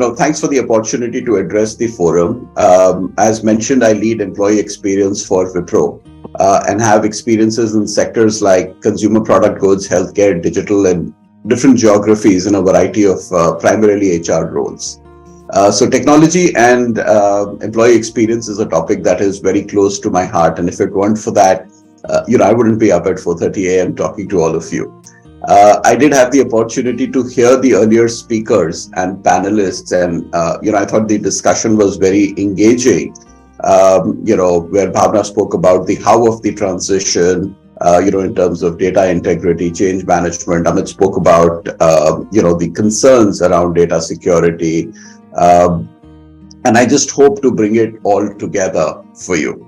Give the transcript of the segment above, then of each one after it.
Thanks for the opportunity to address the forum. As mentioned, I lead employee experience for Wipro and have experiences in sectors like consumer product goods, healthcare, digital, and different geographies in a variety of primarily HR roles. So technology and employee experience is a topic that is very close to my heart. And if it weren't for that, I wouldn't be up at 4:30 a.m. talking to all of you. I did have the opportunity to hear the earlier speakers and panelists, and I thought the discussion was very engaging. Where Bhavna spoke about the how of the transition, in terms of data integrity, change management. Amit spoke about, the concerns around data security. And I just hope to bring it all together for you.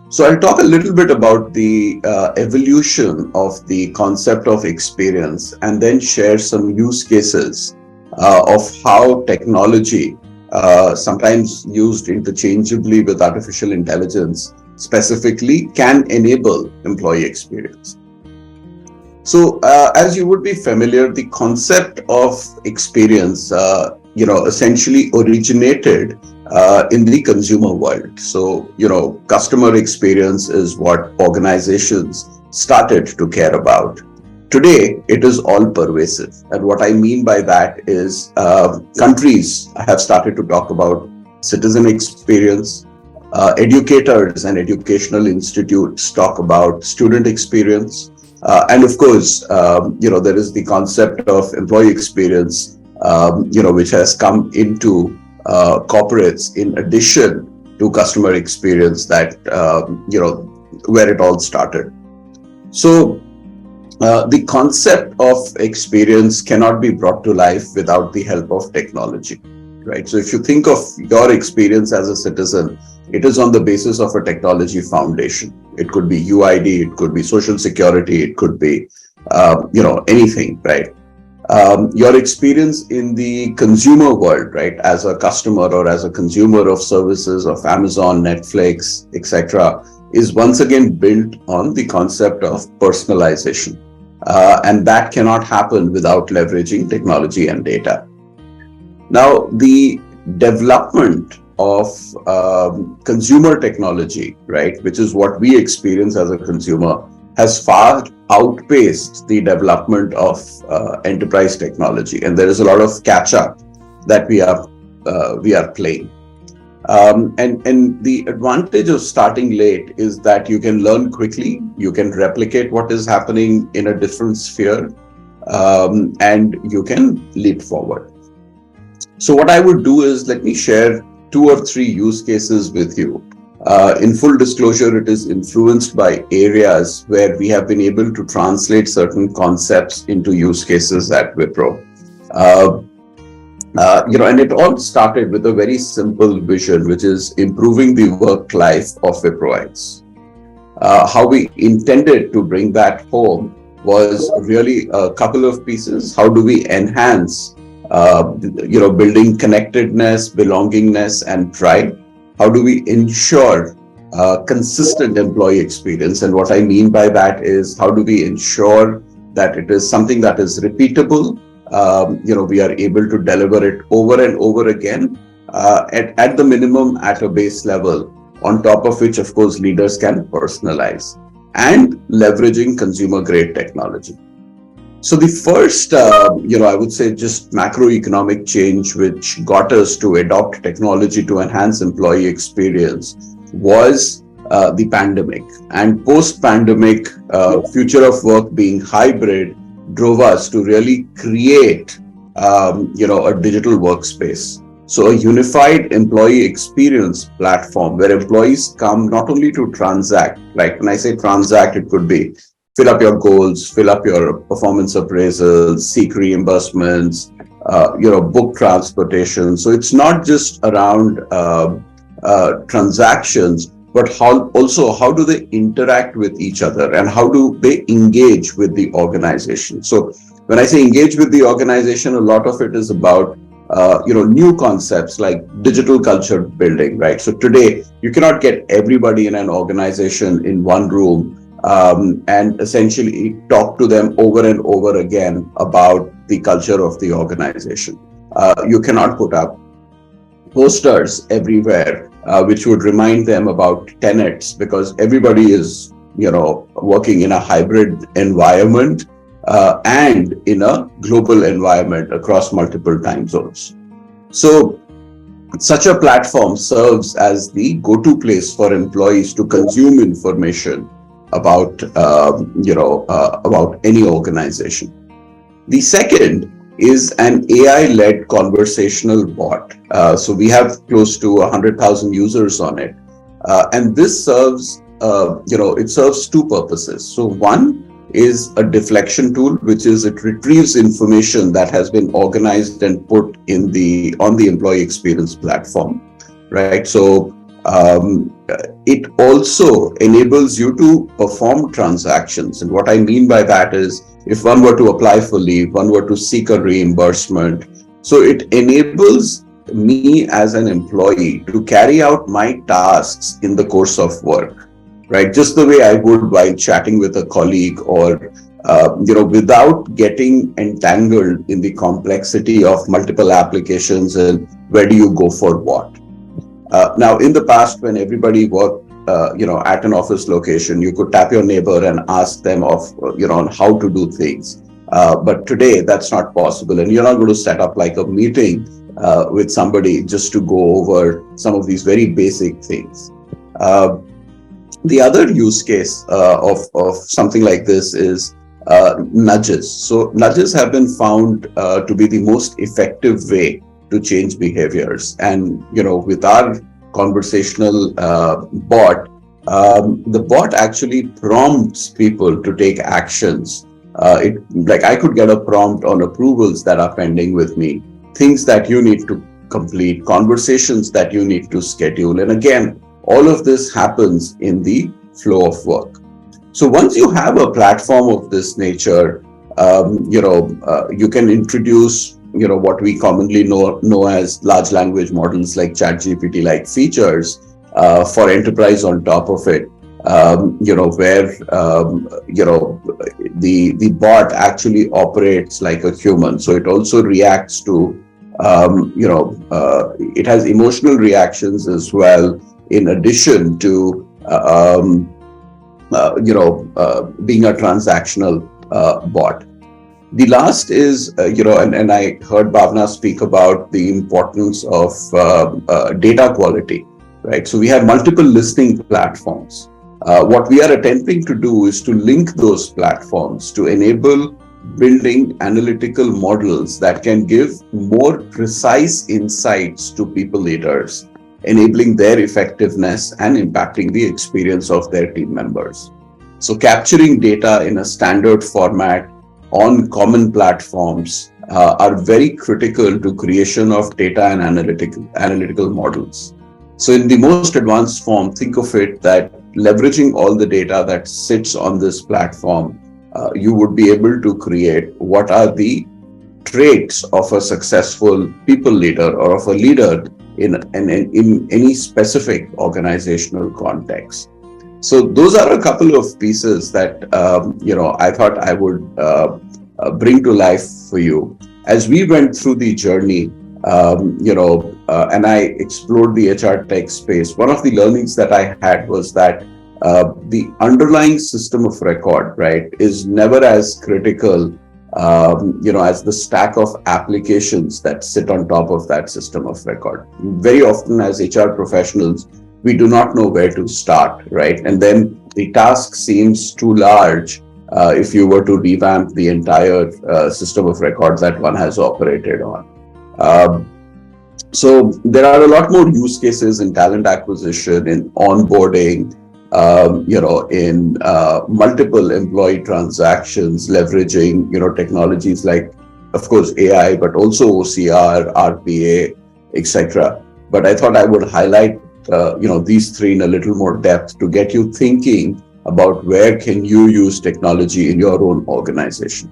So I'll talk a little bit about the evolution of the concept of experience and then share some use cases of how technology, sometimes used interchangeably with artificial intelligence, specifically can enable employee experience. So as you would be familiar, the concept of experience, essentially originated in the consumer world. So, customer experience is what organizations started to care about. Today, it is all pervasive. And what I mean by that is countries have started to talk about citizen experience. Educators and educational institutes talk about student experience. And of course, there is the concept of employee experience, which has come into corporates in addition to customer experience that, where it all started. So the concept of experience cannot be brought to life without the help of technology, right? So if you think of your experience as a citizen, it is on the basis of a technology foundation. It could be UID, it could be social security, it could be, anything, right? Your experience in the consumer world, right, as a customer or as a consumer of services of Amazon, Netflix, etc., is once again built on the concept of personalization. And that cannot happen without leveraging technology and data. Now, the development of consumer technology, right, which is what we experience as a consumer, has far outpaced the development of enterprise technology, and there is a lot of catch-up that we are playing. And the advantage of starting late is that you can learn quickly, you can replicate what is happening in a different sphere, and you can leap forward. So what I would do is let me share 2 or 3 use cases with you. In full disclosure, it is influenced by areas where we have been able to translate certain concepts into use cases at Wipro. And it all started with a very simple vision, which is improving the work life of Wiproites. How we intended to bring that home was really a couple of pieces. How do we enhance, building connectedness, belongingness, and pride? How do we ensure consistent employee experience? And what I mean by that is, how do we ensure that it is something that is repeatable? We are able to deliver it over and over again, at the minimum at a base level, on top of which, of course, leaders can personalize, and leveraging consumer grade technology. So the first, I would say just macroeconomic change which got us to adopt technology to enhance employee experience was the pandemic. And post-pandemic, future of work being hybrid drove us to really create, a digital workspace. So a unified employee experience platform where employees come not only to transact, like when I say transact, it could be fill up your goals, fill up your performance appraisals, seek reimbursements, book transportation. So it's not just around transactions, but how do they interact with each other and how do they engage with the organization? So when I say engage with the organization, a lot of it is about new concepts like digital culture building, right? So today you cannot get everybody in an organization in one room and essentially talk to them over and over again about the culture of the organization. You cannot put up posters everywhere, which would remind them about tenets, because everybody is, working in a hybrid environment and in a global environment across multiple time zones. So such a platform serves as the go-to place for employees to consume information about, about any organization. The second is an AI-led conversational bot. So we have close to 100,000 users on it, and this serves, it serves two purposes. So one is a deflection tool, which is it retrieves information that has been organized and put in on the employee experience platform, right? So it also enables you to perform transactions. And what I mean by that is, if one were to apply for leave, one were to seek a reimbursement, so it enables me as an employee to carry out my tasks in the course of work, right? Just the way I would while chatting with a colleague, or without getting entangled in the complexity of multiple applications and where do you go for what. Now, in the past, when everybody worked, at an office location, you could tap your neighbor and ask them on how to do things. But today, that's not possible, and you're not going to set up like a meeting with somebody just to go over some of these very basic things. The other use case of something like this is nudges. So nudges have been found to be the most effective way to change behaviors. And, with our conversational bot, the bot actually prompts people to take actions. Like I could get a prompt on approvals that are pending with me, things that you need to complete, conversations that you need to schedule. And again, all of this happens in the flow of work. So once you have a platform of this nature, you can introduce, what we commonly know as large language models like ChatGPT-like features for enterprise on top of it, where the bot actually operates like a human. So it also reacts to, it has emotional reactions as well, in addition to being a transactional bot. The last is, and I heard Bhavna speak about the importance of data quality, right? So we have multiple listening platforms. What we are attempting to do is to link those platforms to enable building analytical models that can give more precise insights to people leaders, enabling their effectiveness and impacting the experience of their team members. So capturing data in a standard format on common platforms are very critical to creation of data and analytical models. So in the most advanced form, think of it that leveraging all the data that sits on this platform, you would be able to create what are the traits of a successful people leader or of a leader in any specific organizational context. So those are a couple of pieces that I thought I would bring to life for you. As we went through the journey, and I explored the HR tech space, one of the learnings that I had was that the underlying system of record, right, is never as critical as the stack of applications that sit on top of that system of record. Very often as HR professionals, we do not know where to start, right? And then the task seems too large if you were to revamp the entire system of records that one has operated on. So there are a lot more use cases in talent acquisition, in onboarding, in multiple employee transactions, leveraging, technologies like, of course, AI, but also OCR, RPA, etc. But I thought I would highlight, these three in a little more depth to get you thinking about where can you use technology in your own organization.